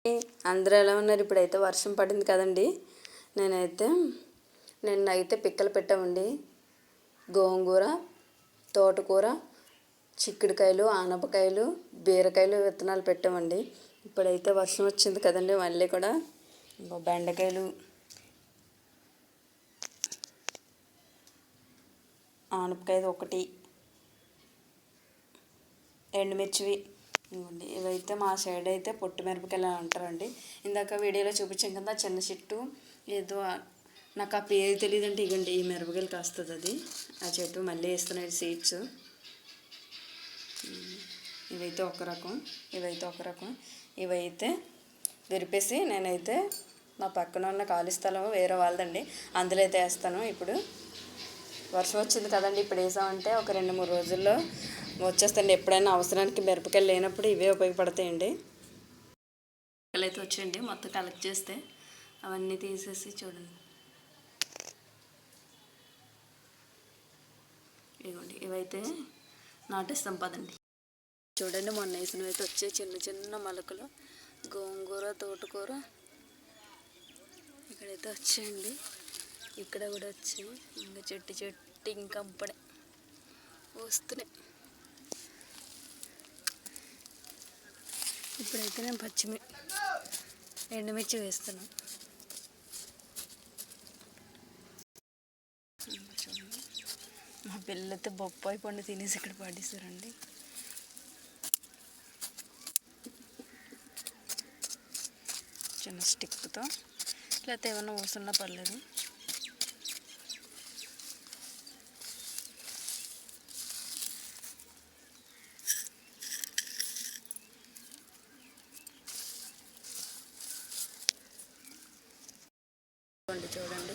అందరూ ఎలా ఉన్నారు? ఇప్పుడైతే వర్షం పడింది కదండి. నిన్నైతే పిక్కలు పెట్టామండి. గోంగూర, తోటకూర, చిక్కుడుకాయలు, ఆనపకాయలు, బీరకాయలు విత్తనాలు పెట్టామండి. ఇప్పుడైతే వర్షం వచ్చింది కదండి. మళ్ళీ కూడా బెండకాయలు, ఆనపకాయ ఒకటి, ఎండుమిర్చివి ఇవ్వండి. ఇవైతే మా సైడ్ అయితే పొట్టు మిరపకాయలు అంటారండి. ఇందాక వీడియోలో చూపించాం కదా చిన్న చెట్టు, ఏదో నాకు ఆ పేరు తెలియదంటే ఇవ్వండి. ఈ మిరపకాయలు కాస్తుంది అది. ఆ చెట్టు మళ్ళీ వేస్తున్నాయి సీడ్స్. ఇవైతే ఒక రకం, ఇవైతే ఒక రకం. ఇవైతే విరిపేసి నేనైతే మా పక్కన ఉన్న ఖాళీ స్థలం వేరే వాళ్ళదండి, అందులో అయితే వేస్తాను. ఇప్పుడు వర్షం వచ్చింది కదండి. ఇప్పుడు వేసామంటే ఒక 2-3 రోజుల్లో వచ్చేస్తాయండి. ఎప్పుడైనా అవసరానికి మిరపకాయలు లేనప్పుడు ఇవే ఉపయోగపడతాయండి. మిరపకాయలు అయితే వచ్చాయండి. మొత్తం కలెక్ట్ చేస్తే అవన్నీ తీసేసి చూడండి. ఇదిగోండి, ఇవైతే నాటేస్తాం పదండి. చూడండి, మొన్న వేసినవి అయితే వచ్చాయి చిన్న చిన్న మొలకలు. గోంగూర, తోటకూర ఇక్కడైతే వచ్చాయండి. ఇక్కడ కూడా వచ్చాయి. ఇంకా చెట్టు ఇంకా అప్పుడే వస్తున్నాయి. ఇప్పుడైతే నేను ఎండుమిర్చి వేస్తున్నాను. మా పిల్లలైతే బొప్పాయి పండు తినేసి ఇక్కడ పాటిస్తారండి. చిన్న స్టిక్తో లేకపోతే ఏమన్నా ఊసున్నా పర్లేదు. చూడండి,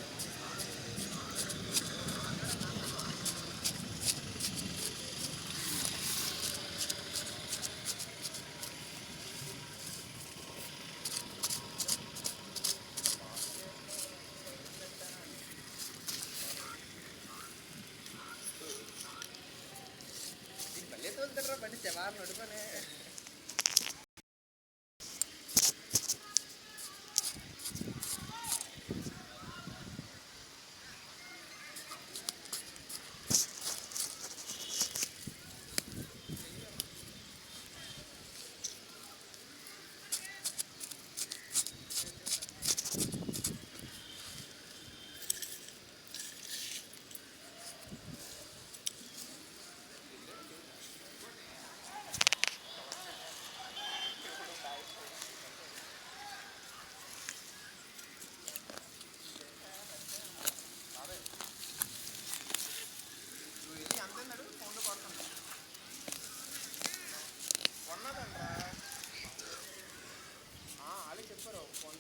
చెప్పారు ఫోన్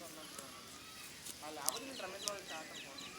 రమేష్ వాళ్ళు